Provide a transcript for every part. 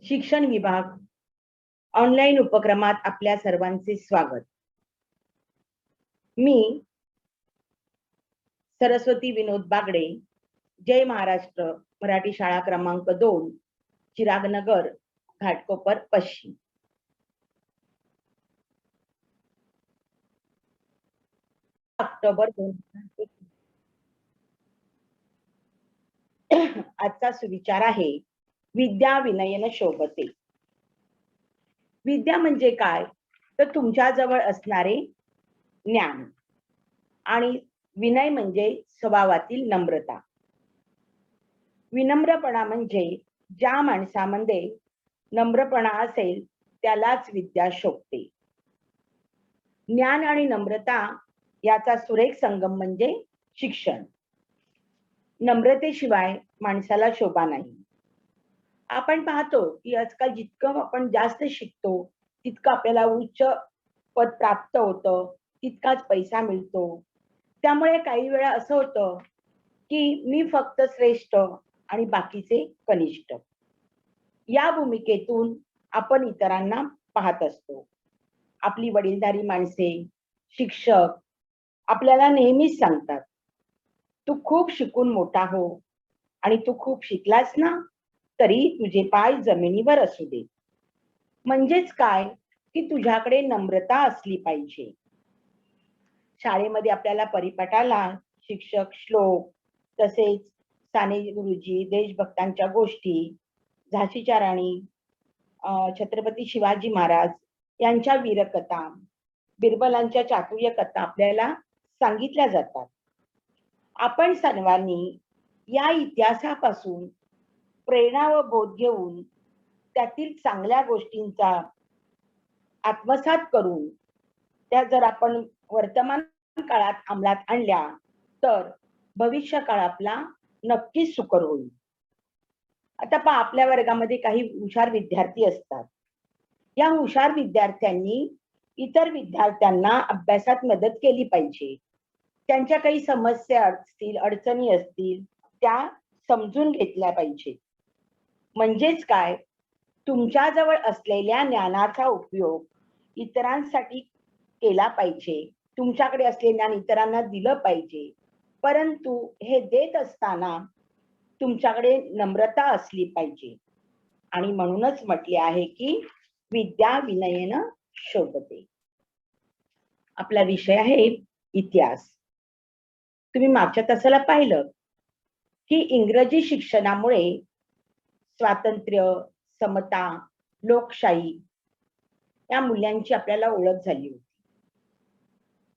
शिक्षण विभाग ऑनलाईन उपक्रमात आपल्या सर्वांचे स्वागत. मी सरस्वती विनोद बागडे, जय महाराष्ट्र मराठी शाळा क्रमांक 2, चिरागनगर, घाटकोपर पश्चिम. ऑक्टोबर 2021. आजचा सुविचार आहे, विद्या विनयन शोभते. विद्या म्हणजे काय, तर तुमच्या जवळ असणारे ज्ञान, आणि विनय म्हणजे स्वभावातील नम्रता. विनम्रपणा म्हणजे ज्या माणसामध्ये नम्रपणा असेल त्यालाच विद्या शोभते. ज्ञान आणि नम्रता याचा सुरेख संगम म्हणजे शिक्षण. नम्रतेशिवाय माणसाला शोभा नाही. आपण पाहतो की आजकाल जितकं आपण जास्त शिकतो तितकं आपल्याला उच्च पद प्राप्त होतं, तितकाच पैसा मिळतो. त्यामुळे काही वेळा असं होतं की मी फक्त श्रेष्ठ आणि बाकीचे कनिष्ठ, या भूमिकेतून आपण इतरांना पाहत असतो. आपली वडीलधारी माणसे, शिक्षक आपल्याला नेहमीच सांगतात, तू खूप शिकून मोठा हो, आणि तू खूप शिकलास ना तरी तुझे पाय जमिनीवर असू दे. म्हणजेच काय, की तुझ्याकडे नम्रता असली पाहिजे. शाळेमध्ये आपल्याला परिपाठाला शिक्षक श्लोक, तसेच साने गुरुजी, देशभक्तांच्या गोष्टी, झाशीच्या राणी, छत्रपती शिवाजी महाराज यांच्या वीरकथा, बिरबलांच्या चातुर्य कथा आपल्याला सांगितल्या जातात. आपण सर्वांनी या इतिहासापासून प्रेरणा व बोध घेऊन त्यातील चांगल्या गोष्टींचा आत्मसात करून त्या जर आपण वर्तमान काळात अंमलात आणल्या तर भविष्य काळ आपला नक्कीच सुकर होईल. आता पहा, आपल्या वर्गामध्ये काही हुशार विद्यार्थी असतात. या हुशार विद्यार्थ्यांनी इतर विद्यार्थ्यांना अभ्यासात मदत केली पाहिजे. त्यांच्या काही समस्या असतील, अडचणी असतील, त्या समजून घेतल्या पाहिजे. म्हणजेच काय, तुमच्याजवळ असलेल्या ज्ञानाचा उपयोग इतरांसाठी केला पाहिजे. तुमच्याकडे असलेले ज्ञान इतरांना दिलं पाहिजे. परंतु हे देत असताना तुमच्याकडे नम्रता असली पाहिजे. आणि म्हणूनच म्हटले आहे की विद्या विनयन शोभते. आपला विषय आहे इतिहास. तुम्ही मागच्या तासाला पाहिलं की इंग्रजी शिक्षणामुळे स्वातंत्र्य, समता, लोकशाही या मूल्यांची आपल्याला ओळख झाली होती.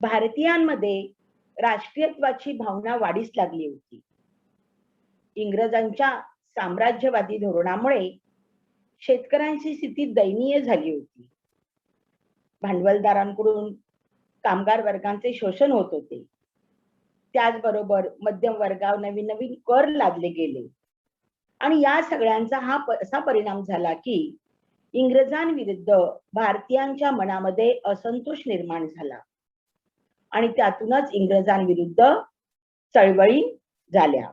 भारतीयांमध्ये राष्ट्रीयत्वाची भावना वाढीस लागली होती. इंग्रजांच्या साम्राज्यवादी धोरणामुळे शेतकऱ्यांची स्थिती दयनीय झाली होती. भांडवलदारांकडून कामगार वर्गांचे शोषण होत होते. त्याचबरोबर मध्यम वर्गावर नवीन नवीन कर लादले गेले, आणि या सगळ्यांचा असा परिणाम झाला की इंग्रजांविरुद्ध भारतीयांच्या मनामध्ये असंतोष निर्माण झाला, आणि त्यातूनच इंग्रजांविरुद्ध चळवळी झाल्या.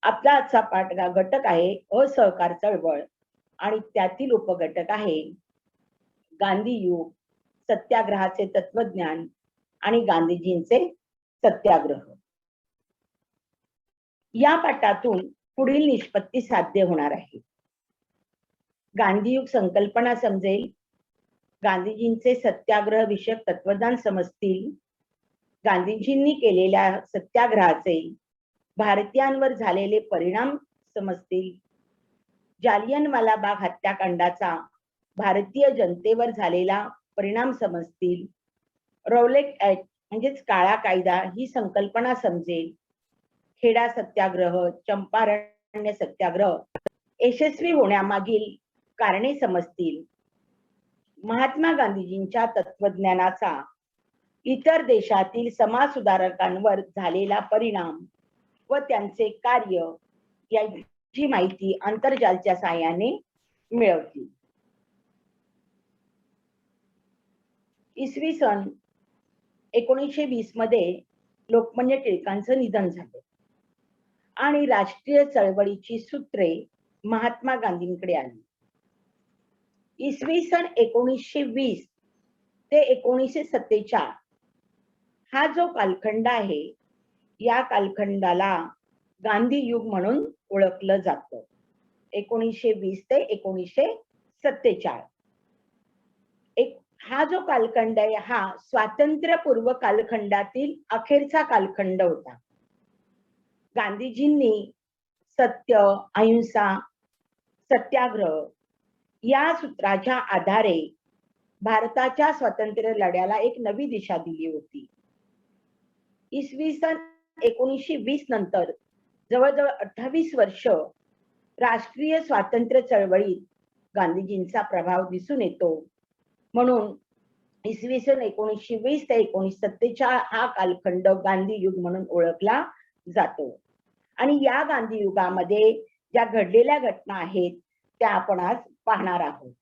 आपला आजचा पाठचा घटक आहे असहकार चळवळ, आणि त्यातील उपघटक आहे गांधी युग, सत्याग्रहाचे तत्वज्ञान आणि गांधीजींचे सत्याग्रह. या पाठातून पुढील निष्पत्ती साध्य होणार आहे. गांधीयुग संकल्पना समजेल, गांधीजींचे सत्याग्रह विषयक तत्वज्ञान समजतील, गांधीजींनी केलेल्या सत्याग्रहाचे भारतीयांवर झालेले परिणाम समजतील, जालियनवाला बाग हत्याकांडाचा भारतीय जनतेवर झालेला परिणाम समजतील, रौलेट ऍक्ट म्हणजेच काळा कायदा ही संकल्पना समजेल, खेडा सत्याग्रह, चंपारण्य सत्याग्रह यशस्वी होण्यामागील कारणे समजतील, महात्मा गांधीजींच्या तत्वज्ञानाचा इतर देशातील समाज सुधारकांवर झालेला परिणाम व त्यांचे कार्य याची माहिती आंतरजालच्या साहाय्याने मिळवतील. इसवी सन 1920 मध्ये लोकमान्य टिळकांचं निधन झालं, आणि राष्ट्रीय चळवळीची सूत्रे महात्मा गांधींकडे आली. इसवी सन 1920 ते 1947 हा जो कालखंड आहे, या कालखंडाला गांधी युग म्हणून ओळखलं जातं. 1920 ते 1947 एक हा जो कालखंड आहे, हा स्वातंत्र्यपूर्व कालखंडातील अखेरचा कालखंड होता. गांधीजींनी सत्य, अहिंसा, सत्याग्रह या सूत्राच्या आधारे भारताच्या स्वातंत्र्य लढ्याला एक नवी दिशा दिली होती. इसवी सन 1920 नंतर जवळजवळ 28 वर्ष राष्ट्रीय स्वातंत्र्य चळवळीत गांधीजींचा प्रभाव दिसून येतो. म्हणून इसवी सन 1920 ते 1947 हा कालखंड गांधी युग म्हणून ओळखला जातो. आणि या गांधी युगामध्ये ज्या घडलेल्या घटना आहेत त्या आपण आज पाहणार आहोत.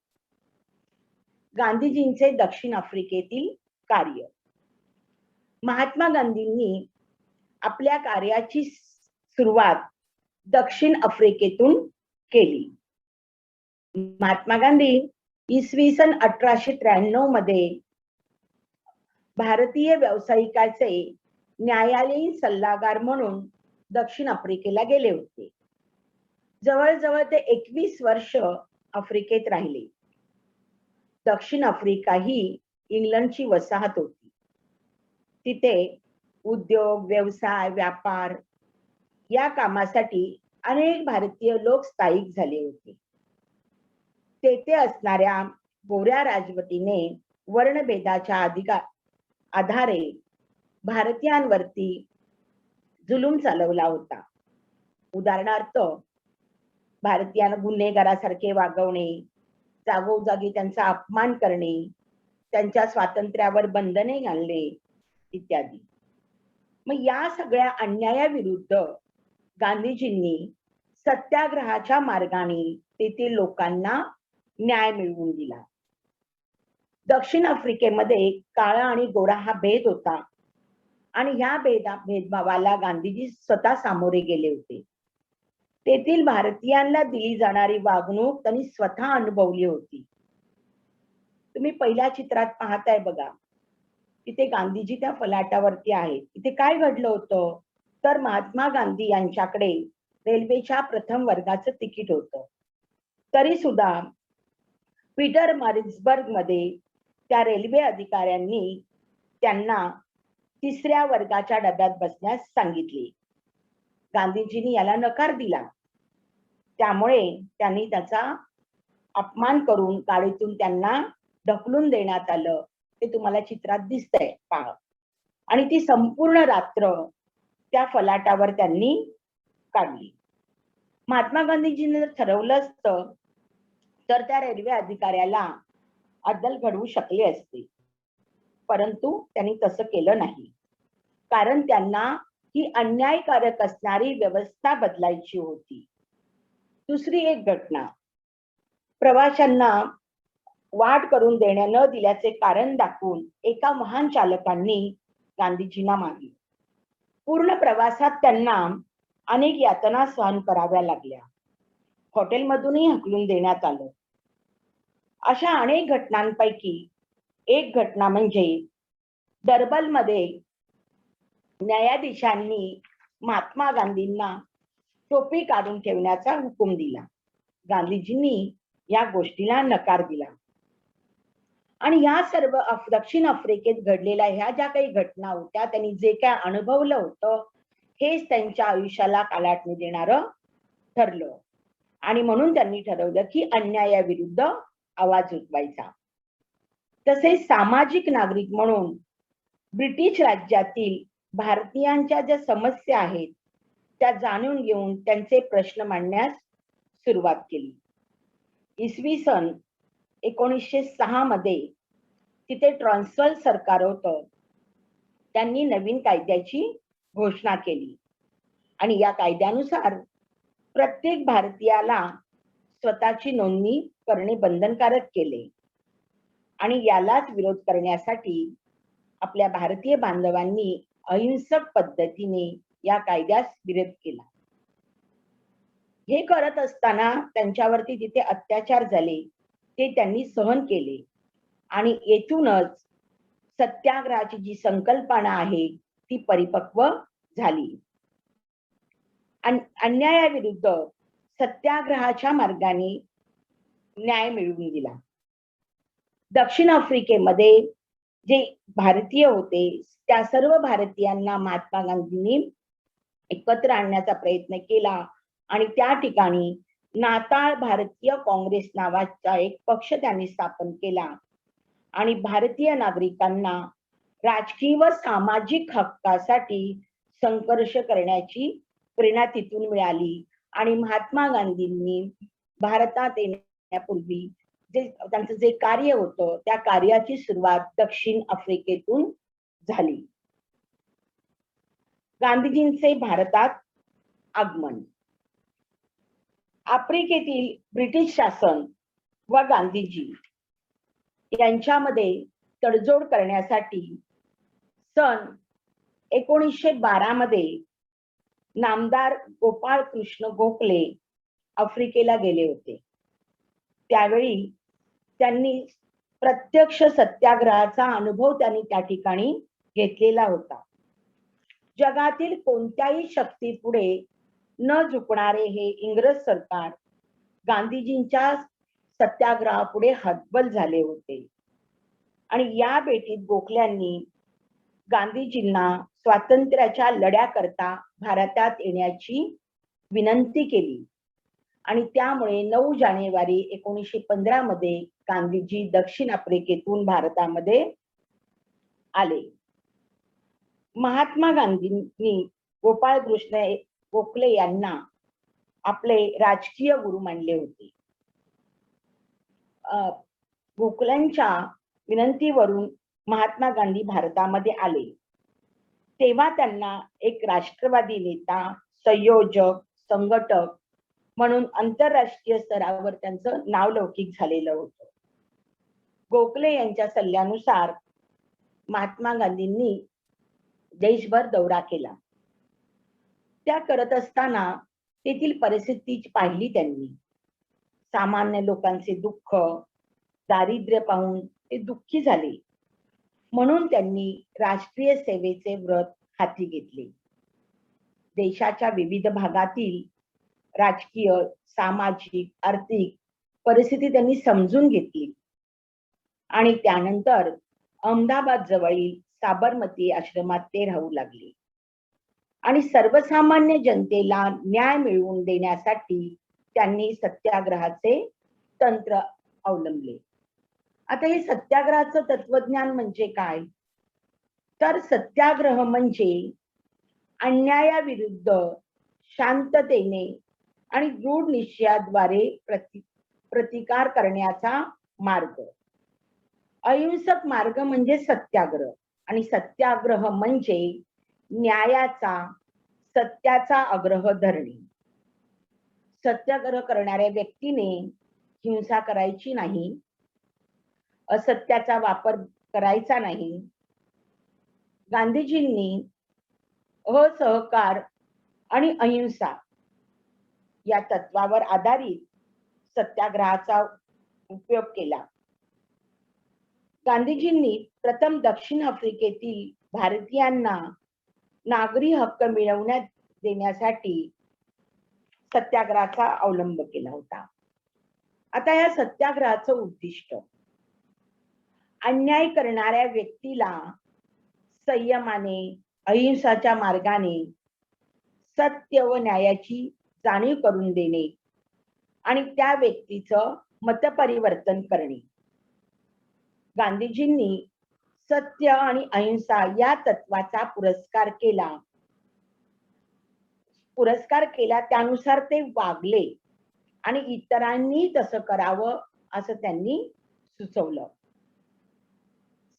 गांधीजींचे दक्षिण आफ्रिकेतील कार्य. महात्मा गांधींनी आपल्या कार्याची सुरुवात दक्षिण आफ्रिकेतून केली. महात्मा गांधी इसवी सन 1893 मध्ये भारतीय व्यावसायिकाचे न्यायालयीन सल्लागार म्हणून दक्षिण आफ्रिकेला गेले होते. जवळजवळ ते 21 वर्ष आफ्रिकेत राहिले. दक्षिण आफ्रिका ही इंग्लंडची वसाहत होती. तिथे उद्योग, व्यवसाय, व्यापार या कामासाठी अनेक भारतीय लोक स्थायिक झाले होते. तेथे असणाऱ्या गोऱ्या राजवटीने वर्णभेदाच्या आधारे भारतीयांवरती जुलूम चालवला होता. उदाहरणार्थ, भारतीयांना गुन्हेगारासारखे वागवणे, जागोजागी त्यांचा अपमान करणे, त्यांच्या स्वातंत्र्यावर बंधने घालणे इत्यादी. मग या सगळ्या अन्यायाविरुद्ध गांधीजींनी सत्याग्रहाच्या मार्गाने तेथील लोकांना न्याय मिळवून दिला. दक्षिण आफ्रिकेमध्ये काळा आणि गोरा हा भेद होता आणि ह्या भेदभावाला गांधीजी स्वतः सामोरे गेले होते. तेथील भारतीयांना दिली जाणारी वागणूक त्यांनी स्वतः अनुभवली होती. तुम्ही पहिल्या चित्रात पाहताय बघा, तिथे गांधीजी त्या फलाटावरती आहेत. तिथे काय घडलं होतं, तर महात्मा गांधी यांच्याकडे रेल्वेच्या प्रथम वर्गाचं तिकीट होतं. तरी सुद्धा पीटर मारिट्सबर्ग मध्ये त्या रेल्वे अधिकाऱ्यांनी त्यांना तिसऱ्या वर्गाच्या डब्यात बसण्यास सांगितले. गांधीजींनी याला नकार दिला. त्यामुळे त्यांनी त्याचा अपमान करून गाडीतून त्यांना ढकलून देण्यात आलं. ते तुम्हाला चित्रात दिसतंय पहा. आणि ती संपूर्ण रात्र त्या फलाटावर त्यांनी काढली. महात्मा गांधीजींनी जर ठरवलं असतं तर त्या रेल्वे अधिकाऱ्याला अद्दल घडवू शकले असते, परंतु त्यांनी तसं केलं नाही. कारण त्यांना ही अन्यायकारक असणारी व्यवस्था बदलायची होती. दुसरी एक घटना, प्रवाशांना वाट करून देण्या न दिल्याचे कारण दाखवून एका वाहन चालकांनी गांधीजींना मारले. पूर्ण प्रवासात त्यांना अनेक यातना सहन कराव्या लागल्या. हॉटेलमधूनही हकलून देण्यात आलं. अशा अनेक घटनांपैकी एक घटना म्हणजे डर्बनमध्ये न्यायाधीशांनी महात्मा गांधींना टोपी काढून ठेवण्याचा हुकूम दिला. गांधीजींनी या गोष्टीला नकार दिला. आणि ह्या सर्व दक्षिण आफ्रिकेत घडलेल्या ह्या ज्या काही घटना होत्या, त्यांनी जे काय अनुभवलं होतं, हेच त्यांच्या आयुष्याला कालाटणी देणारं ठरलं. आणि म्हणून त्यांनी ठरवलं की अन्यायाविरुद्ध आवाज उठवायचा. तसेच सामाजिक नागरिक म्हणून ब्रिटिश राज्यातील भारतीयांच्या ज्या समस्या आहेत त्या जाणून घेऊन त्यांचे प्रश्न मांडण्यास सुरुवात केली. इसवी सन 1906 मध्ये तिथे ट्रान्सवाल सरकार होतं. त्यांनी नवीन कायद्याची घोषणा केली आणि या कायद्यानुसार प्रत्येक भारतीयाला स्वतःची नोंदणी करणे बंधनकारक केले. आणि यालाच विरोध करण्यासाठी आपल्या भारतीय बांधवांनी अहिंसक पद्धतीने या कायद्यास विरोध केला. हे करत असताना त्यांच्यावरती तिथे अत्याचार झाले. ते त्यांनी सहन केले आणि येथूनच सत्याग्रहाची जी संकल्पना आहे ती परिपक्व झाली. अन्यायाविरुद्ध सत्याग्रहाच्या मार्गाने न्याय मिळवून दिला. दक्षिण आफ्रिकेमध्ये जे भारतीय होते त्या सर्व भारतीयांना महात्मा गांधींनी एकत्र आणण्याचा प्रयत्न केला आणि त्या ठिकाणी नाताळ भारतीय काँग्रेस नावाचा एक पक्ष त्यांनी स्थापन केला आणि भारतीय नागरिकांना राजकीय व सामाजिक हक्कासाठी संघर्ष करण्याची प्रेरणा तिथून मिळाली आणि महात्मा गांधींनी भारतात येण्यापूर्वी जे त्यांचं जे कार्य होतं त्या कार्याची सुरुवात दक्षिण आफ्रिकेतून झाली. गांधीजींचे भारतात आगमन. आफ्रिकेतील ब्रिटिश शासन व गांधीजी यांच्यामध्ये तडजोड करण्यासाठी सन 1912 मध्ये नामदार गोपाळ कृष्ण गोखले आफ्रिकेला गेले होते. त्यावेळी त्यांनी प्रत्यक्ष सत्याग्रहाचा अनुभव त्यांनी त्या ठिकाणी घेतलेला होता. जगातील कोणत्याही शक्तीपुढे न झुकणारे हे इंग्रज सरकार गांधीजींच्या सत्याग्रहापुढे हतबल झाले होते आणि या भेटीत गोखल्यांनी गांधीजींना स्वातंत्र्याच्या लढ्याकरता भारतात येण्याची विनंती केली आणि त्यामुळे 9 जानेवारी 1915 मध्ये गांधीजी दक्षिण आफ्रिकेतून भारतामध्ये आले. महात्मा गांधींनी गोपाळ कृष्ण गोखले यांना आपले राजकीय गुरु मानले होते. गोखल्यांच्या विनंतीवरून महात्मा गांधी भारतामध्ये आले तेव्हा त्यांना एक राष्ट्रवादी नेता, संयोजक, संघटक म्हणून आंतरराष्ट्रीय स्तरावर त्यांचं नावलौकिक झालेलं होतं. गोखले यांच्या सल्ल्यानुसार महात्मा गांधींनी देशभर दौरा केला. त्या करत असताना तेथील परिस्थिती पाहिली त्यांनी. सामान्य लोकांचे दुःख, दारिद्र्य पाहून ते दुःखी झाले. म्हणून त्यांनी राष्ट्रीय सेवेचे व्रत हाती घेतले. देशाच्या विविध भागातील राजकीय, सामाजिक, आर्थिक परिस्थिती त्यांनी समजून घेतली आणि त्यानंतर अहमदाबाद जवळील साबरमती आश्रमात ते राहू लागले आणि सर्वसामान्य जनतेला न्याय मिळवून देण्यासाठी त्यांनी सत्याग्रहाचे तंत्र अवलंबले. आता हे सत्याग्रहाचं तत्वज्ञान म्हणजे काय? तर सत्याग्रह म्हणजे अन्यायाविरुद्ध शांततेने आणि दृढ निश्चयाद्वारे प्रतिकार करण्याचा मार्ग. अहिंसक मार्ग म्हणजे सत्याग्रह आणि सत्याग्रह म्हणजे न्यायाचा, सत्याचा आग्रह धरणे. सत्याग्रह करणाऱ्या व्यक्तीने हिंसा करायची नाही, असत्याचा वापर करायचा नाही. गांधीजींनी असहकार आणि अहिंसा या तत्वावर आधारित सत्याग्रहाचा उपयोग केला. गांधीजींनी प्रथम दक्षिण आफ्रिकेतील भारतीयांना नागरी हक्क मिळवण्यात देण्यासाठी सत्याग्रहाचा अवलंब केला होता. आता या सत्याग्रहाचं उद्दिष्ट अन्याय करणाऱ्या व्यक्तीला संयमाने, अहिंसाच्या मार्गाने सत्य व न्यायाची जाणीव करून देणे आणि त्या व्यक्तीचं मतपरिवर्तन करणे. गांधीजींनी सत्य आणि अहिंसा या तत्वाचा पुरस्कार केला त्यानुसार ते वागले आणि इतरांनी तसं करावं असं त्यांनी सुचवलं.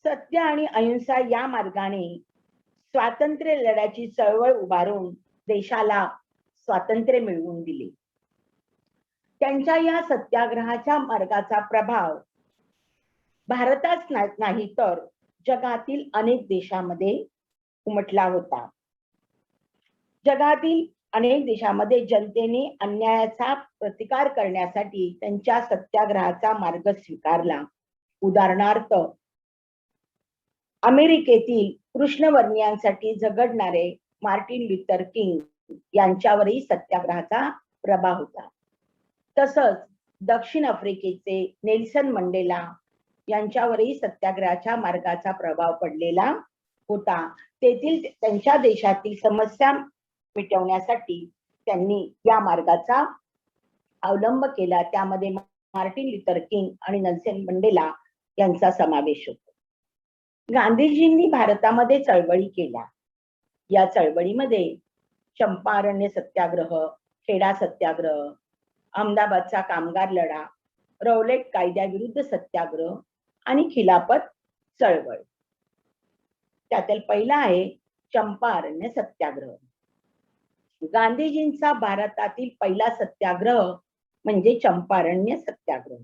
सत्य आणि अहिंसा या मार्गाने स्वातंत्र्य लढ्याची चळवळ उभारून देशाला स्वातंत्र्य मिळवून दिले. त्यांच्या या सत्याग्रहाच्या मार्गाचा प्रभाव भारतात नाही तर जगातील अनेक देशांमध्ये उमटला होता. जगातील अनेक देशामध्ये जनतेने अन्यायाचा प्रतिकार करण्यासाठी त्यांच्या सत्याग्रहाचा मार्ग स्वीकारला. उदाहरणार्थ, अमेरिकेतील कृष्णवर्णियांसाठी झगडणारे मार्टिन लुथर किंग यांच्यावरही सत्याग्रहाचा प्रभाव होता. तसंच दक्षिण आफ्रिकेचे नेल्सन मंडेला यांच्यावरही सत्याग्रहाच्या मार्गाचा प्रभाव पडलेला होता. तेथील त्यांच्या देशातील समस्या मिटवण्यासाठी त्यांनी या मार्गाचा अवलंब केला. त्यामध्ये मार्टिन लुथर किंग आणि नेल्सन मंडेला यांचा समावेश होतो. गांधीजींनी भारतामध्ये चळवळी केल्या. या चळवळीमध्ये चंपारण्य सत्याग्रह, खेडा सत्याग्रह, अहमदाबादचा कामगार लढा, रौलेट कायद्याविरुद्ध सत्याग्रह आणि खिलाफत चळवळ. त्यातील पहिला आहे चंपारण्य सत्याग्रह. गांधीजींचा भारतातील पहिला सत्याग्रह म्हणजे चंपारण्य सत्याग्रह.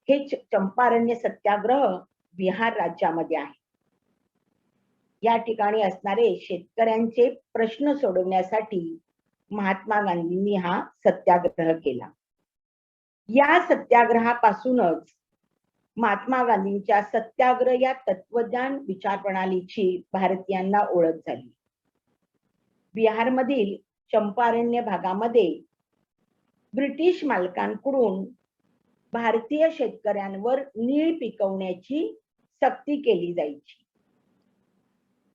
हे चंपारण्य सत्याग्रह बिहार राज्यामध्ये आहे. या ठिकाणी असणारे शेतकऱ्यांचे प्रश्न सोडवण्यासाठी महात्मा गांधींनी हा सत्याग्रह केला. या सत्याग्रहापासूनच महात्मा गांधींच्या सत्याग्रह या तत्वज्ञान विचार प्रणालीची भारतीयांना ओळख झाली. बिहारमधील चंपारण्य भागामध्ये ब्रिटिश मालकांकडून भारतीय शेतकऱ्यांवर नीळ पिकवण्याची सक्ती केली जायची.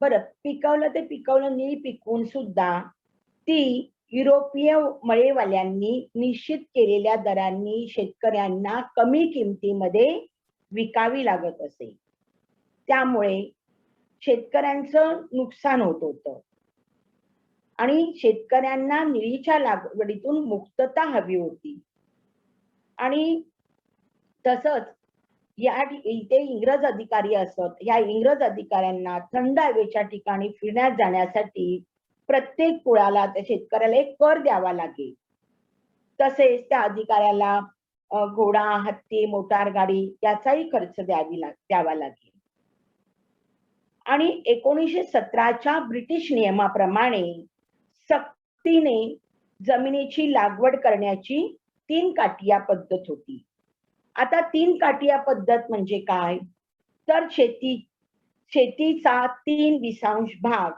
बरं, पिकवलं ते पिकवलं, नीळ पिकवून सुद्धा ती युरोपीय मळेवाल्यांनी निश्चित केलेल्या दरांनी शेतकऱ्यांना कमी किमतीमध्ये विकावी लागत असे. त्यामुळे शेतकऱ्यांचं नुकसान होत होतं आणि शेतकऱ्यांना निळीच्या लागवडीतून मुक्तता हवी होती. आणि तसंच इथे इंग्रज अधिकारी असत. या इंग्रज अधिकाऱ्यांना थंड हवेच्या ठिकाणी फिरण्यात जाण्यासाठी प्रत्येक कुळाला त्या शेतकऱ्याला एक कर द्यावा लागेल. तसेच त्या अधिकाऱ्याला घोडा, हत्ती, मोटार गाडी याचाही खर्च द्यावा लागेल. आणि 1917च्या ब्रिटिश नियमाप्रमाणे सक्तीने जमिनीची लागवड करण्याची 3 काठिया पद्धत होती. आता 3 काठिया पद्धत म्हणजे काय? तर शेतीचा 3/20 भाग,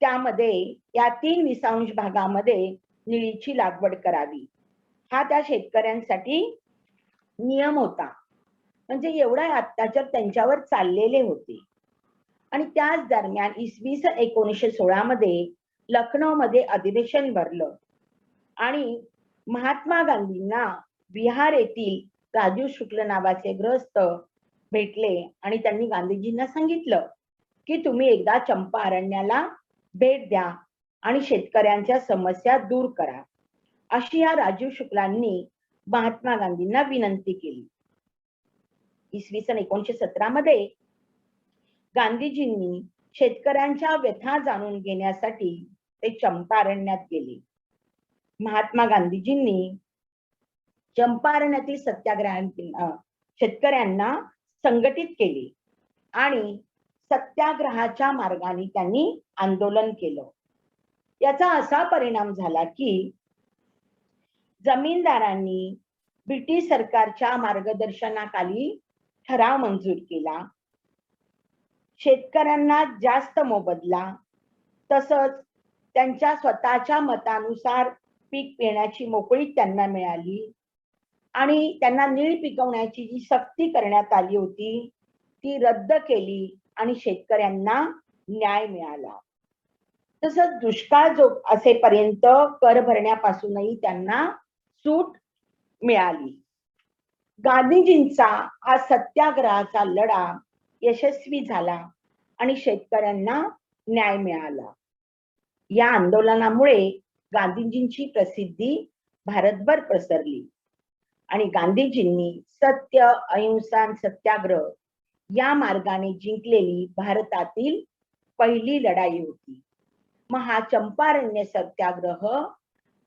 त्यामध्ये या 3/20 भागामध्ये निळीची लागवड करावी. हा त्या शेतकऱ्यांसाठी नियम होता. म्हणजे एवढा अत्याचार त्यांच्यावर चाललेले होते. आणि त्याच दरम्यान इसवी सन 1916 मध्ये लखनौमध्ये अधिवेशन भरलं आणि महात्मा गांधींना बिहार येथील राजू शुक्ल नावाचे गृहस्थ भेटले आणि त्यांनी गांधीजींना सांगितलं की तुम्ही एकदा चंपारण्याला भेट द्या आणि शेतकऱ्यांच्या समस्या दूर करा, अशी या राजू शुक्लांनी महात्मा गांधींना विनंती केली. इसवी सन 1917 मध्ये गांधीजींनी शेतकऱ्यांच्या व्यथा जाणून घेण्यासाठी ते चंपारण्यात गेले. महात्मा गांधीजींनी चंपारण्यातील शेतकऱ्यांना संघटित केले आणि सत्याग्रहाच्या मार्गाने त्यांनी आंदोलन केलं. याचा असा परिणाम झाला की जमीनदारांनी ब्रिटिश सरकारच्या मार्गदर्शनाखाली ठराव मंजूर केला. शेतकऱ्यांना जास्त मोबदला, तसंच त्यांच्या स्वतःच्या मतानुसार पीक पेरण्याची मोकळीक त्यांना मिळाली आणि त्यांना नीळ पिकवण्याची जी सक्ती करण्यात आली होती ती रद्द केली आणि शेतकऱ्यांना न्याय मिळाला. तसंच दुष्काळ जो असेपर्यंत कर भरण्यापासूनही त्यांना सूट मिळाली. गांधीजींचा हा सत्याग्रहाचा लढा यशस्वी झाला आणि शेतकऱ्यांना न्याय मिळाला. या आंदोलनामुळे गांधीजींची प्रसिद्धी भारतभर पसरली आणि गांधीजींनी सत्य, अहिंसा, सत्याग्रह या मार्गाने जिंकलेली भारतातील पहिली लढाई होती. मग हा चंपारण्य सत्याग्रह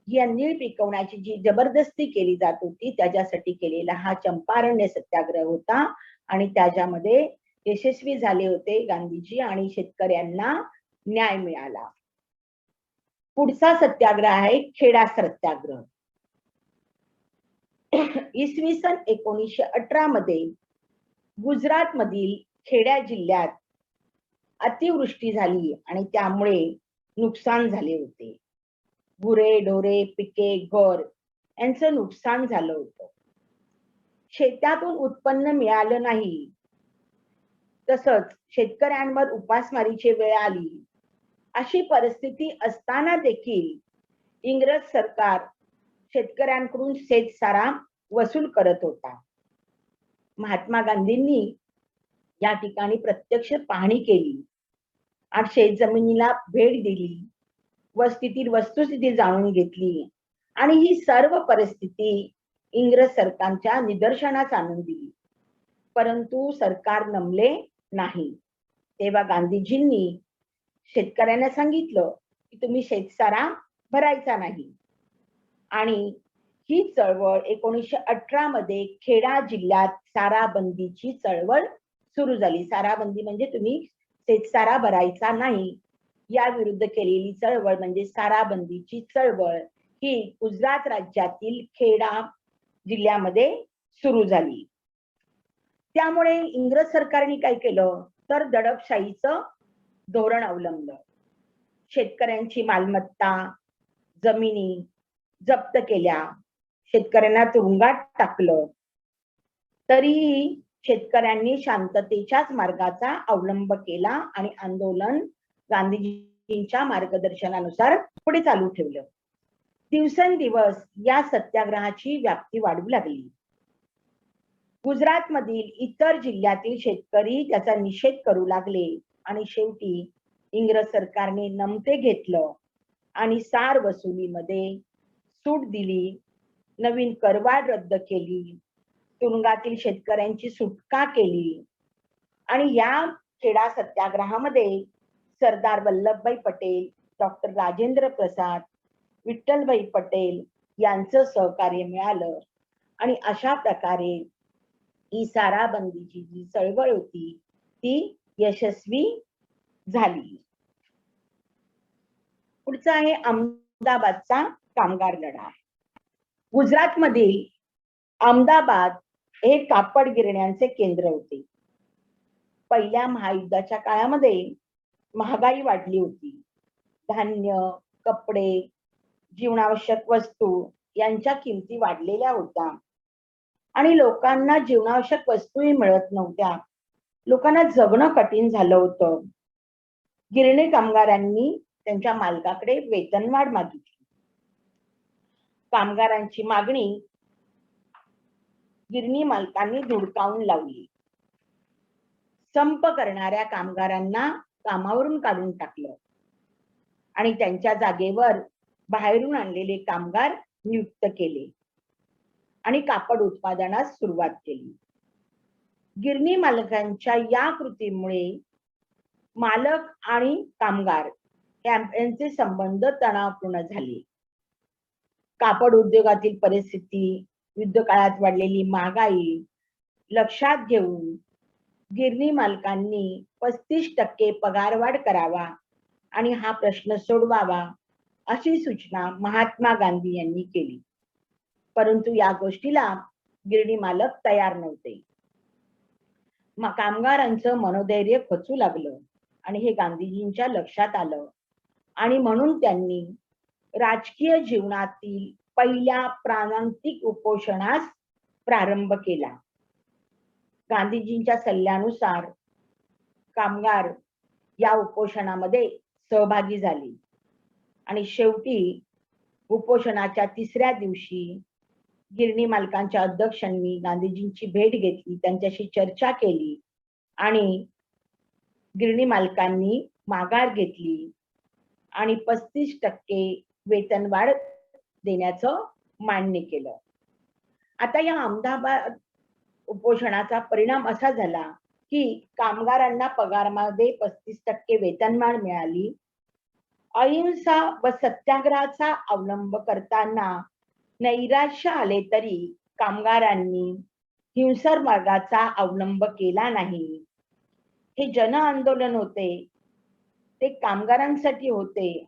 या नीळ पिकवण्याची जी जबरदस्ती केली जात होती त्याच्यासाठी केलेला हा चंपारण्य सत्याग्रह होता आणि त्याच्यामध्ये यशस्वी झाले होते गांधीजी आणि शेतकऱ्यांना न्याय मिळाला. पुढचा सत्याग्रह आहे खेडा सत्याग्रह. इसवी सन 1918 मध्ये गुजरात मधील खेड्या जिल्ह्यात अतिवृष्टी झाली आणि त्यामुळे नुकसान झाले होते. गुरे ढोरे पिके घर यांचं नुकसान झालं होतं. शेतातून उत्पन्न मिळालं नाही. तसंच शेतकऱ्यांवर उपासमारीची वेळ आली. अशी परिस्थिती असताना देखील इंग्रज सरकार शेतकऱ्यांकडून शेतसारा वसूल करत होता. महात्मा गांधींनी या ठिकाणी प्रत्यक्ष पाहणी केली आणि शेतजमिनीला भेट दिली, वस्तुस्थिती जाणून घेतली आणि ही सर्व परिस्थिती इंग्रज सरकारच्या निदर्शनास आणून दिली. परंतु सरकार नमले नाही. तेव्हा गांधीजींनी शेतकऱ्यांना सांगितलं की तुम्ही शेतसारा भरायचा नाही आणि ही चळवळ 1918 मध्ये खेडा जिल्ह्यात साराबंदीची चळवळ सुरू झाली. साराबंदी म्हणजे तुम्ही शेतसारा भरायचा नाही या विरुद्ध केलेली चळवळ म्हणजे साराबंदीची चळवळ ही गुजरात राज्यातील खेडा जिल्ह्यामध्ये सुरू झाली. त्यामुळे इंग्रज सरकारने काय केलं तर दडपशाहीचं धोरण अवलंबलं. शेतकऱ्यांची मालमत्ता जमिनी जप्त केल्या, शेतकऱ्यांना तुरुंगात टाकलं. तरीही शेतकऱ्यांनी शांततेच्याच मार्गाचा अवलंब केला आणि आंदोलन गांधीजींच्या मार्गदर्शनानुसार पुढे चालू ठेवलं. दिवसेंदिवस या सत्याग्रहाची व्याप्ती वाढू लागली. गुजरात मधील इतर जिल्ह्यातील शेतकरी त्याचा निषेध करू लागले आणि शेवटी इंग्रज सरकारने नमते घेतलं आणि सार वसुलीमध्ये सूट दिली, नवीन करवाढ रद्द केली, तुरुंगातील शेतकऱ्यांची सुटका केली आणि या खेडा सत्याग्रहामध्ये सरदार वल्लभभाई पटेल, डॉक्टर राजेंद्र प्रसाद, विठ्ठलभाई पटेल यांचं सहकार्य मिळालं आणि अशा प्रकारे ही साराबंदीची जी चळवळ होती ती यशस्वी झाली. पुढचा आहे अहमदाबादचा कामगार लढा. गुजरात मधील अहमदाबाद हे कापड गिरण्यांचे केंद्र होते. पहिल्या महायुद्धाच्या काळामध्ये महागाई वाढली होती. धान्य, कपडे, जीवनावश्यक वस्तू यांच्या किमती वाढलेल्या होत्या आणि लोकांना जीवनावश्यक वस्तूही मिळत नव्हत्या. लोकांना जगणं कठीण झालं होतं. गिरणी कामगारांनी त्यांच्या मालकाकडे वेतनवाढ मागितली. कामगारांची मागणी गिरणी मालकांनी धुडकावून लावली. संप करणाऱ्या कामगारांना कामावरून काढून टाकलं आणि त्यांच्या जागेवर बाहेरून आणलेले कामगार नियुक्त केले आणि कापड उत्पादनास सुरुवात केली. गिरणी मालकांच्या या कृतीमुळे मालक आणि कामगार यांचे संबंध तणावपूर्ण झाले. कापड उद्योगातील परिस्थिती, युद्ध काळात वाढलेली महागाई लक्षात घेऊन गिरणी मालकांनी 35% पगारवाढ करावा आणि हा प्रश्न सोडवावा अशी सूचना महात्मा गांधी यांनी केली. परंतु या गोष्टीला गिरणी मालक तयार नव्हते. कामगारांचं मनोधैर्य खचू लागलं आणि हे गांधीजींच्या लक्षात आलं आणि म्हणून त्यांनी राजकीय जीवनातील पहिल्या प्रांतिक उपोषणास प्रारंभ केला. गांधीजींच्या सल्ल्यानुसार कामगार या उपोषणामध्ये सहभागी झाले आणि शेवटी उपोषणाच्या 3ऱ्या दिवशी गिरणी मालकांच्या अध्यक्षांनी गांधीजींची भेट घेतली, त्यांच्याशी चर्चा केली आणि गिरणी मालकांनी माघार घेतली आणि 35% वेतनवाढ देण्याचं मान्य केलं. आता या अहमदाबाद उपोषणाचा परिणाम असा झाला की कामगारांना पगारामध्ये 35% वेतनवाढ मिळाली. अहिंसा व सत्याग्रहाचा अवलंब करताना नैराश्य आले तरी कामगारांनी हिंसक मार्गाचा अवलंब केला नाही. हे जन आंदोलन होते, ते कामगारांसाठी होते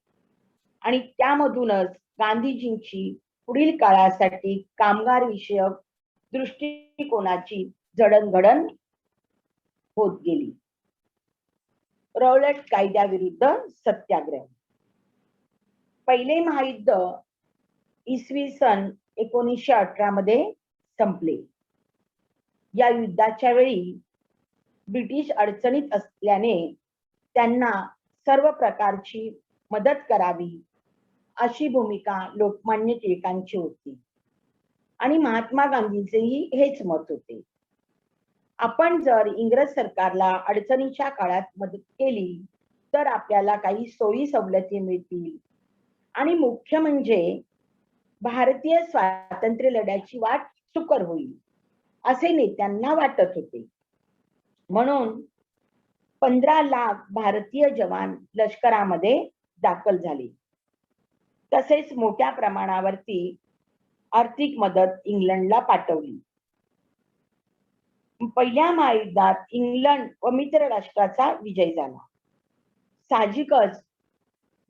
आणि त्यामधूनच गांधीजींची पुढील काळासाठी कामगार विषयक दृष्टिकोनाची जडणघडण होत गेली. रौलट कायद्याविरुद्ध सत्याग्रह. पहिले महायुद्ध इसवी सन 1918 मध्ये संपले. या युद्धाच्या वेळी ब्रिटिश अडचणीत असल्याने त्यांना सर्व प्रकारची मदत करावी अशी भूमिका लोकमान्य टिळकांची होती आणि महात्मा गांधींचेही हेच मत होते. आपण जर इंग्रज सरकारला अडचणीच्या काळात मदत केली तर आपल्याला काही सोयी सवलती मिळतील आणि मुख्य म्हणजे भारतीय स्वातंत्र्य लढ्याची वाट सुकर होईल असे नेत्यांना वाटत होते. म्हणून 15 लाख भारतीय जवान लष्करामध्ये दाखल झाले. तसेच मोठ्या प्रमाणावरती आर्थिक मदत इंग्लंडला पाठवली. पहिल्या महायुद्धात इंग्लंड व मित्र राष्ट्राचा विजय झाला. साहजिकच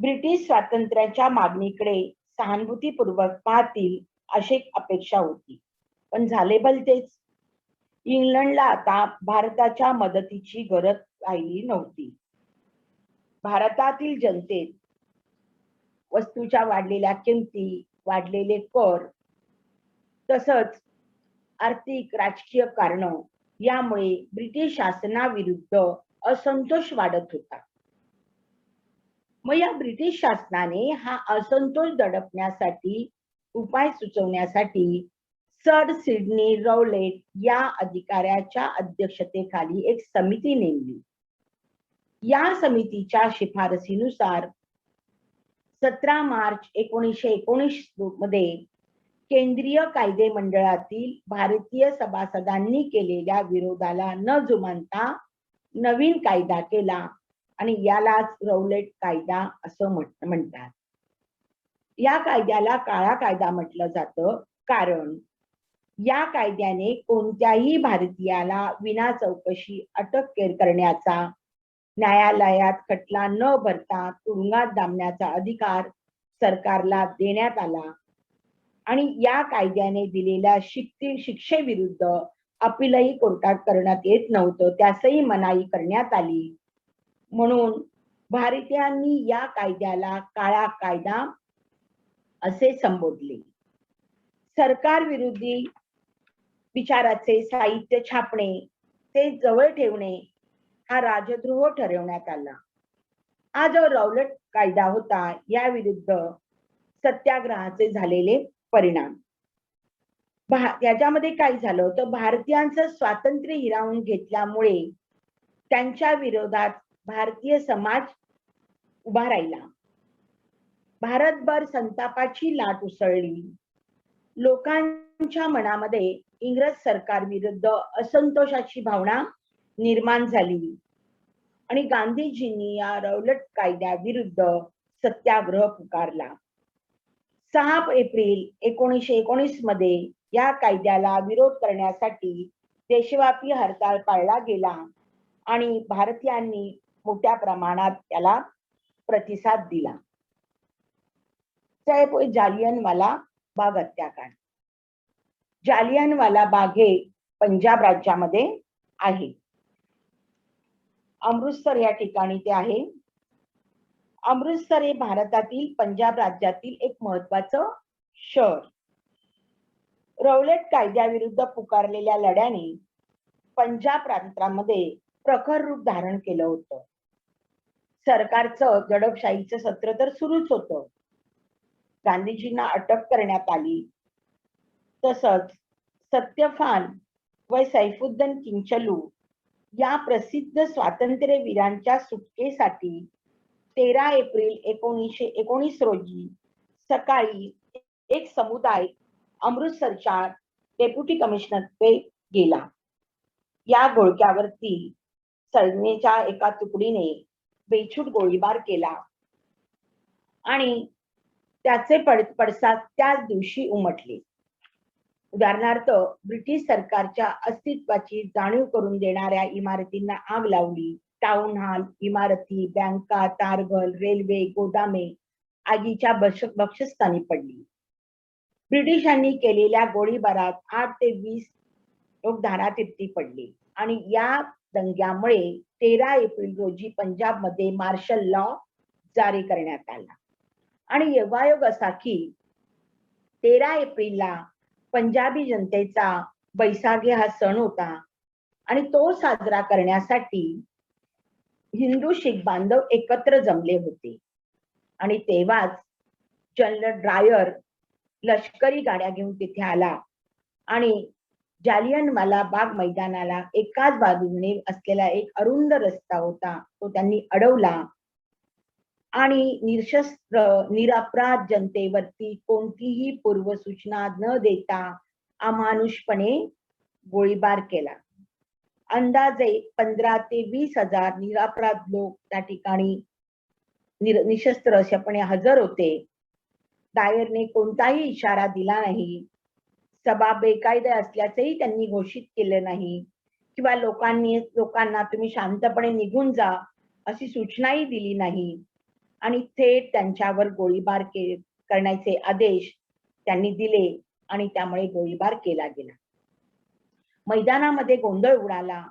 ब्रिटिश स्वातंत्र्याच्या मागणीकडे सहानुभूतीपूर्वक पाहतील अशी अपेक्षा होती, पण झाले भलतेच. इंग्लंडला आता भारताच्या मदतीची गरज राहिली नव्हती. भारतातील जनतेत वस्तूच्या वाढलेल्या किमती, वाढलेले कर, तसंच आर्थिक राजकीय कारण यामुळे ब्रिटिश शासनाविरुद्ध असंतोष वाढत होता. मग या ब्रिटिश शासनाने हा असंतोष दडपण्यासाठी उपाय सुचवण्यासाठी सर सिडनी रौलेट या अधिकाऱ्याच्या अध्यक्षतेखाली एक समिती नेमली. या समितीच्या शिफारसीनुसार 17 मार्च 1919 मध्ये केंद्रीय कायदे मंडळातील भारतीय सभासदांनी केलेल्या विरोधाला न जुमानता नवीन कायदा केला आणि यालाच रौलेट कायदा असं म्हणतात. या कायद्याला काळा कायदा म्हटलं जातं कारण या कायद्याने कोणत्याही भारतीयाला विना चौकशी अटक करण्याचा, न्यायालयात खटला न भरता तुरुंगात डांबण्याचा अधिकार सरकारला देण्यात आला आणि या कायद्याने दिलेल्या शिक्षेविरुद्ध अपीलही कोर्टात करण्यात येत नव्हतं, त्यासही मनाई करण्यात आली. म्हणून भारतीयांनी या कायद्याला काळा कायदा असे संबोधले. सरकार विरोधी विचाराचे साहित्य छापणे, ते जवळ ठेवणे हा राजद्रोह ठरवण्यात आला. हा जो रौलट कायदा होता याविरुद्ध सत्याग्रहाचे झालेले परिणाम. याच्यामध्ये काय झालं तर भारतीयांचं स्वातंत्र्य हिरावून घेतल्यामुळे त्यांच्या विरोधात भारतीय समाज उभा राहिला. भारतभर संतापाची लाट उसळली. लोकांच्या मनामध्ये इंग्रज सरकार विरुद्ध असंतोषाची भावना निर्माण झाली आणि गांधीजींनी या रौलट कायद्याविरुद्ध सत्याग्रह पुकारला. 6 एप्रिल 1919 मध्ये या कायद्याला विरोध करण्यासाठी देशव्यापी हरताळ पाळला गेला आणि भारतीयांनी मोठ्या प्रमाणात त्याला प्रतिसाद दिला. जालियनवाला बाग हत्याकांड. जालियनवाला बाग हे पंजाब राज्यामध्ये आहे. अमृतसर या ठिकाणी ते आहे. अमृतसर हे भारतातील पंजाब राज्यातील एक महत्वाचं शहर. रौलट कायद्याविरुद्ध पुकारलेल्या लढ्याने पंजाब प्रांतामध्ये प्रखर रूप धारण केलं होतं. सरकारचं दडपशाहीचं सत्र तर सुरूच होतं. गांधीजींना अटक करण्यात आली. तसंच सत्यपाल व सैफुद्दीन किंचलू या प्रसिद्ध स्वातंत्र्यवीरांच्या सुटकेसाठी 13 एप्रिल 1919 रोजी सकाळी एक समुदाय अमृतसरच्या डेप्युटी कमिशनरकडे गेला. या घोळक्यावरती सैन्याच्या एका तुकडीने बेछूट गोळीबार केला आणि त्याचे पडसाद त्याच दिवशी उमटले. उदाहरणार्थ ब्रिटिश सरकारच्या अस्तित्वाची जाणीव करून देणाऱ्या इमारतींना आग लावली. टाउन हॉल, इमारती, बँका, तारघर, रेल्वे, गोदामे आगीच्या बक्षस्थानी पडली. ब्रिटिशांनी केलेल्या गोळीबारात 8 ते 20 लोक धारातीर्थी पडले आणि या दंग्यामुळे 13 एप्रिल रोजी पंजाबमध्ये मार्शल लॉ जारी करण्यात आला. आणि योगायोग असा की 13 एप्रिलला पंजाबी जनतेचा बैसाखी हा सण होता आणि तो साजरा करण्यासाठी हिंदू शीख बांधव एकत्र जमले होते. आणि तेव्हाच जनरल डायर लष्करी गाड्या घेऊन तिथे आला आणि जालियनवाला बाग मैदानाला एकाच बाजूने असलेला एक अरुंद रस्ता होता, तो त्यांनी अडवला आणि निशस्त्र निरपराध जनतेवरती कोणतीही पूर्वसूचना न देता अमानुषपणे गोळीबार केला. अंदाजे 15 ते 20,000 निरपराध लोक त्या ठिकाणी निशस्त्र अशापणे हजर होते. डायरने कोणताही इशारा दिला नाही. सभा बेकायदा असल्याचंही त्यांनी घोषित केलं नाही किंवा लोकांना तुम्ही शांतपणे निघून जा अशी सूचनाही दिली नाही आणि थेट त्यांच्यावर गोळीबार करण्याचे आदेश त्यांनी दिले आणि त्यामुळे गोळीबार केला गेला. मैदानामध्ये गोंधळ उडाला.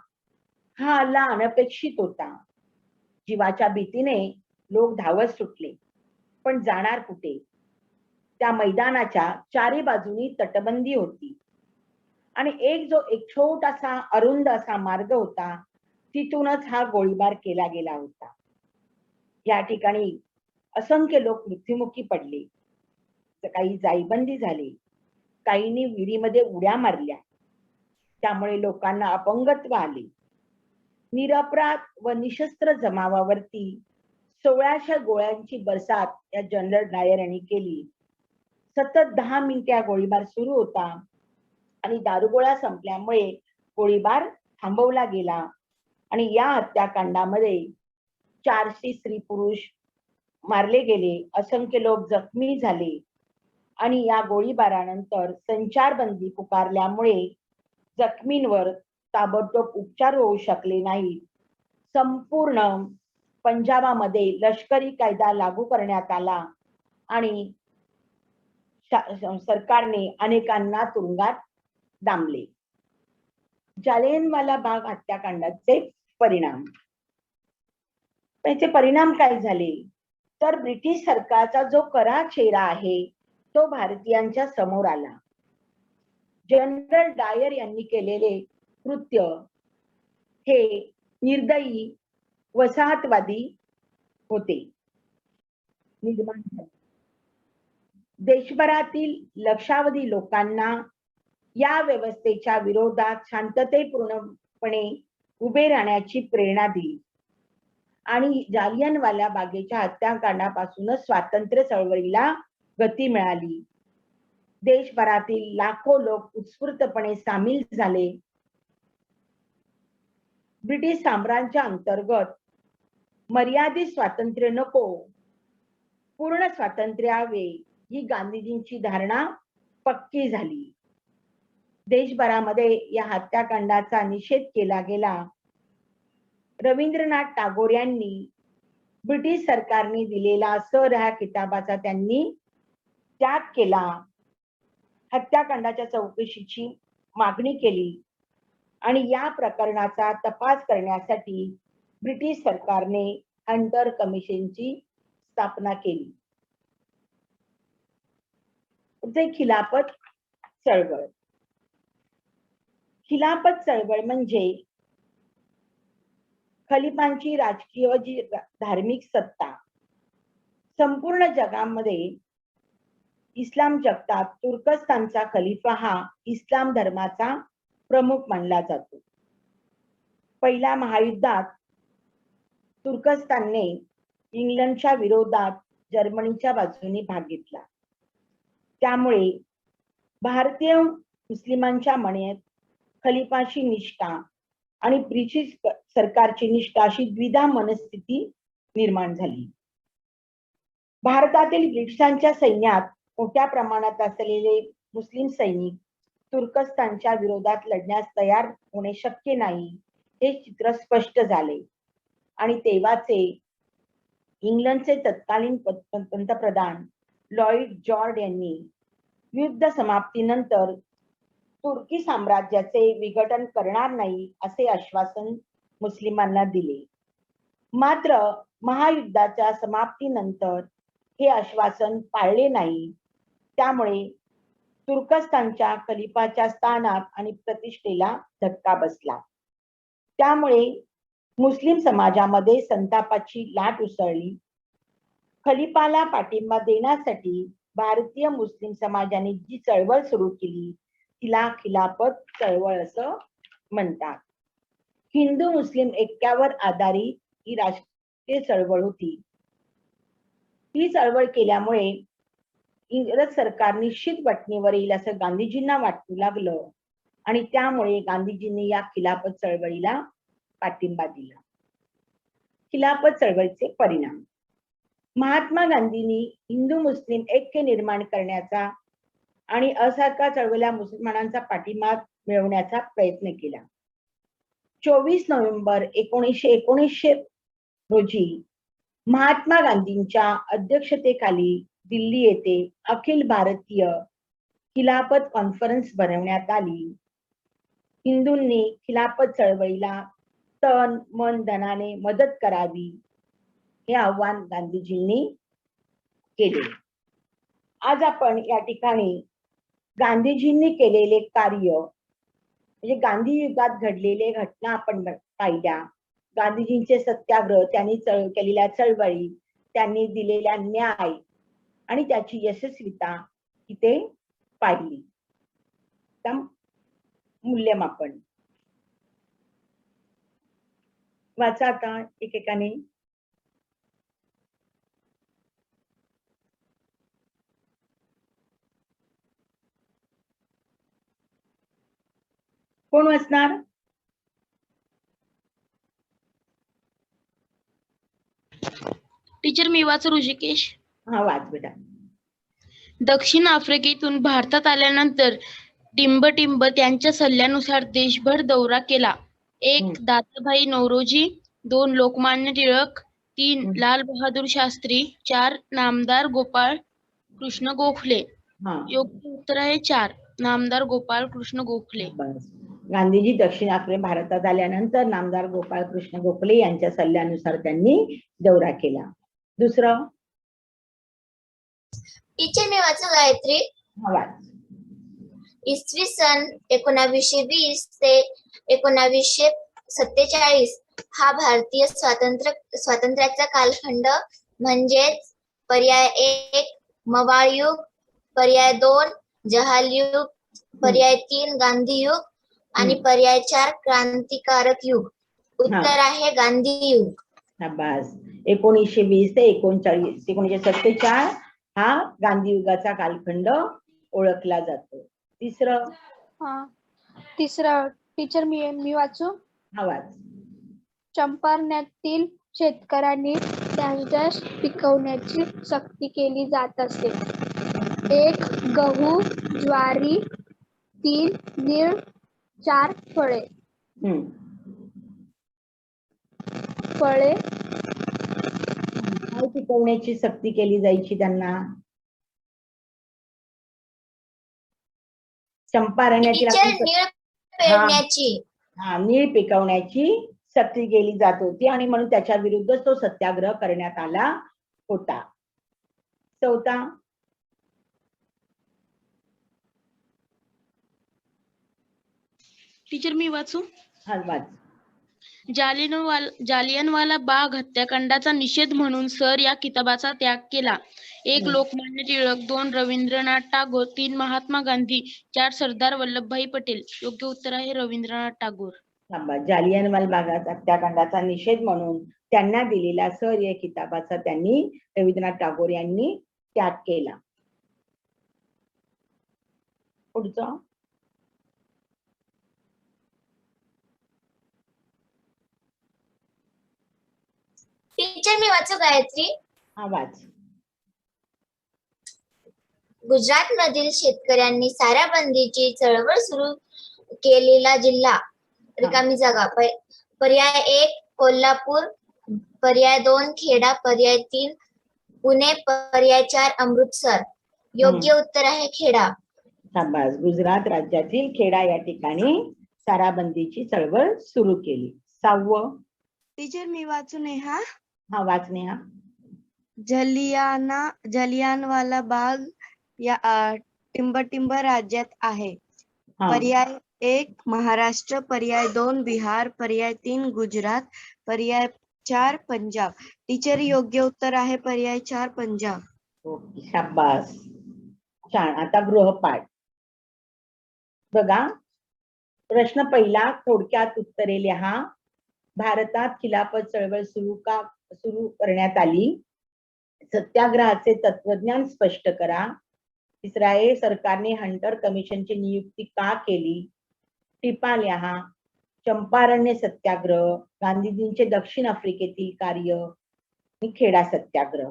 हा हल्ला अनपेक्षित होता. जीवाच्या भीतीने लोक धावत सुटले, पण जाणार कुठे? त्या मैदानाच्या चारी बाजूनी तटबंदी होती आणि एक छोटासा अरुंद असा मार्ग होता, तिथूनच हा गोळीबार केला गेला होता. या ठिकाणी असंख्य लोक मृत्युमुखी पडले, काही जाईबंदी झाली, काहींनी विहिरीमध्ये उड्या मारल्या. त्यामुळे लोकांना अपंगत्व आले. निरपराध व निशस्त्र जमावावरती 1600 गोळ्यांची बरसात या जनरल डायर यांनी केली. सतत 10 मिनिटे गोळीबार सुरू होता आणि दारुगोळा संपल्यामुळे गोळीबार थांबवला गेला आणि या हत्याकांडामध्ये 400 स्त्री पुरुष मारले गेले, असंख्य लोक जखमी झाले आणि या गोळीबारानंतर संचारबंदी पुकारल्यामुळे जखमींवर ताबडतोब उपचार होऊ शकले नाहीत. संपूर्ण पंजाबामध्ये लष्करी कायदा लागू करण्यात आला आणि सरकारने अनेकांना तुरुंगात डांबले. जालियनवाला बाग हत्याकांडाचे परिणाम. त्याचे परिणाम काय झाले तर ब्रिटिश सरकारचा जो करा चेहरा आहे तो भारतीयांच्या समोर आला. जनरल डायर यांनी केलेले कृत्य हे निर्दयी वसाहतवादी होते. देशभरातील लक्षावधी लोकांना या व्यवस्थेच्या विरोधात शांततेपूर्णपणे उभे राहण्याची प्रेरणा दिली आणि जालियनवाला बागेच्या हत्याकांडापासूनच स्वातंत्र्य चळवळीला गती मिळाली. देशभरातील लाखो लोक उत्स्फूर्तपणे सामील झाले. ब्रिटिश साम्राज्या अंतर्गत मर्यादित स्वातंत्र्य नको, पूर्ण स्वातंत्र्य हवे ही गांधीजींची धारणा पक्की झाली. देशभरामध्ये या हत्याकांडाचा निषेध केला गेला. रवींद्रनाथ टागोर यांनी ब्रिटिश सरकारने दिलेला असह्य किताबाचा त्यांनी त्याग केला. हत्याकांडाच्या चौकशीची मागणी केली आणि या प्रकरणाचा तपास करण्यासाठी ब्रिटिश सरकारने हंटर कमिशनची स्थापना केली. खिलाफत चळवळ. खिलाफत चळवळ म्हणजे खलिफांची राजकीय जी धार्मिक सत्ता संपूर्ण जगामध्ये इस्लाम जगतात तुर्कस्तानचा खलिफा हा इस्लाम धर्माचा प्रमुख मानला जातो. पहिल्या महायुद्धात तुर्कस्तानने इंग्लंडच्या विरोधात जर्मनीच्या बाजूने भाग घेतला. त्यामुळे भारतीय मुस्लिमांच्या मनात खलिफाची निष्ठा आणि ब्रिटिश सरकारची निष्ठा अशी द्विधा मनस्थिती निर्माण झाली. भारतातील ब्रिटिशांच्या सैन्यात मोठ्या प्रमाणात असलेले मुस्लिम सैनिक तुर्कस्तानच्या विरोधात लढण्यास तयार होणे शक्य नाही हे चित्र स्पष्ट झाले आणि तेव्हाचे इंग्लंडचे तत्कालीन पंतप्रधान लॉइड जॉर्ज यांनी युद्ध समाप्तीनंतर तुर्की साम्राज्याचे विघटन करणार नाही असे आश्वासन मुस्लिमांना दिले. मात्र महायुद्धाच्या समाप्तीनंतर हे आश्वासन पाळले नाही. त्यामुळे तुर्कस्तानच्या खलिफाच्या स्थानात आणि प्रतिष्ठेला धक्का बसला. त्यामुळे मुस्लिम समाजामध्ये संतापाची लाट उसळली. खलिफाला पाठिंबा देण्यासाठी भारतीय मुस्लिम समाजाने जी चळवळ सुरू केली तिला खिलाफत चळवळ असं म्हणतात. हिंदू मुस्लिम ऐक्यावर आधारित ही राष्ट्रीय चळवळ होती. ही चळवळ केल्यामुळे इंग्रज सरकार निश्चित वठणीवर येईल असं गांधीजींना वाटू लागलं आणि त्यामुळे गांधीजींनी या खिलाफत चळवळीला पाठिंबा दिला. खिलाफत चळवळीचे परिणाम. महात्मा गांधींनी हिंदू मुस्लिम ऐक्य निर्माण करण्याचा आणि असहकार चळवळीला मुसलमानांचा पाठिंबा मिळवण्याचा प्रयत्न केला. 24 नोव्हेंबर 1919 रोजी महात्मा गांधींच्या अध्यक्षतेखाली दिल्ली येथे अखिल भारतीय खिलाफत कॉन्फरन्स भरवण्यात आली. हिंदूंनी खिलाफत चळवळीला तन मन धनाने मदत करावी हे आव्हान गांधीजींनी केले. आज आपण या ठिकाणी गांधीजींनी केलेले कार्य म्हणजे गांधी युगात घडलेले घटना आपण पाहिल्या. गांधीजींचे सत्याग्रह, त्यांनी केलेल्या चळवळी, त्यांनी दिलेला न्याय आणि त्याची यशस्वीता इथे पाहिली. मूल्यमापन वाचा आता एकेकाने. कोण वाचणार? टीचर मी वाचू ऋषिकेश. हा वाच बेटा. दक्षिण आफ्रिकेतून भारतात आल्यानंतर टिंब त्यांच्या सल्ल्यानुसार देशभर दौरा केला. 1 दादाभाई नौरोजी, 2 लोकमान्य टिळक, 3 लाल बहादूर शास्त्री, 4 नामदार गोपाळ कृष्ण गोखले. योग्य उत्तर आहे 4 नामदार गोपाळ कृष्ण गोखले. गांधीजी दक्षिण आफ्रिका भारतात आल्यानंतर नामदार गोपाळ कृष्ण गोखले यांच्या सल्ल्यानुसार त्यांनी दौरा केला. दुसरं टीचर मी वाचू गायत्री. वाच. इसवी सन 1920 ते 1947 हा भारतीय स्वातंत्र्याचा कालखंड म्हणजेच पर्याय 1 मवाळ युग, पर्याय 2 जहाल युग, पर्याय 3 गांधी युग आणि पर्याय 4 क्रांतिकारक युग. उत्तर आहे गांधी युग. बस 1920 ते 1947 हा गांधी युगाचा कालखंड ओळखला जातो. तिसरं टीचर मी वाचू. हा वाच. चंपारण्यातील शेतकऱ्यांनी डॅश पिकवण्याची सक्ती केली जात असे. 1 गहू, ज्वारी, 3 नीळ, 4 फळे. काय पिकवण्याची सक्ती केली जायची त्यांना? चंपारण्यातील नीळ पिकवण्याची सक्ती केली जात होती आणि म्हणून त्याच्या विरुद्ध तो सत्याग्रह करण्यात आला होता. 4 टीचर मी वाचू. हा वाच. जालियनवाला बाग हत्याकांडाचा निषेध म्हणून सर या किताबाचा त्याग केला. 1 लोकमान्य टिळक, 2 रवींद्रनाथ टागोर, 3 महात्मा गांधी, 4 सरदार वल्लभभाई पटेल. योग्य उत्तर आहे रवींद्रनाथ टागोर. जालियनवाला बाग हत्याकांडाचा निषेध म्हणून त्यांना दिलेला सर या किताबाचा त्यांनी रवींद्रनाथ टागोर यांनी त्याग केला. पुढचं टीचर मी वाचू गायत्री. हा वाच. गुजरात मधील शेतकऱ्यांनी साऱ्याबंदीची चळवळ सुरू केलेला जिल्हा. रिकामी जागा. पर्याय 1 कोल्हापूर, पर्याय 2 खेडा, पर्याय 3 पुणे, पर्याय 4 अमृतसर. योग्य उत्तर आहे खेडा. शाबास. गुजरात राज्यातील खेडा या ठिकाणी ताराबंदीची चळवळ सुरू केली. 6वं. टीचर मी वाचू नये हा. हा वाच नेहा. जलियानवाला बाग या टिंबटिंब राज्यात आहे. हा. पर्याय 1 महाराष्ट्र, पर्याय 2 बिहार, पर्याय 3 गुजरात, पर्याय 4 पंजाब. टीचर योग्य उत्तर आहे पर्याय 4 पंजाब. ओके, शाबास. छान. आता गृहपाठ बघा. प्रश्न पहिला, थोडक्यात उत्तरे लिहा. भारतात खिलाफत चळवळ सुरू करण्यात आली. सत्याग्रहाचे तत्वज्ञान स्पष्ट करा. इस्रायल सरकारने हंटर कमिशनची नियुक्ती का केली? टिपा लिहा. चंपारण्य सत्याग्रह, गांधीजींचे दक्षिण आफ्रिकेतील कार्य आणि खेडा सत्याग्रह.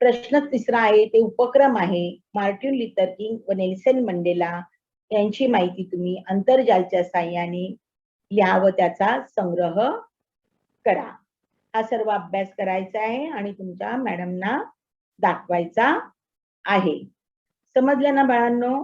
प्रश्न तिसरा आहे, ते उपक्रम आहे. मार्टिन लुथर किंग व नेल्सन मंडेला यांची माहिती तुम्ही आंतरजालच्या साहाय्याने लिहा व त्याचा संग्रह करा. हा सर्व अभ्यास करायचा आहे आणि तुमच्या मॅडमना दाखवायचा आहे. समजलं ना बाळांनो?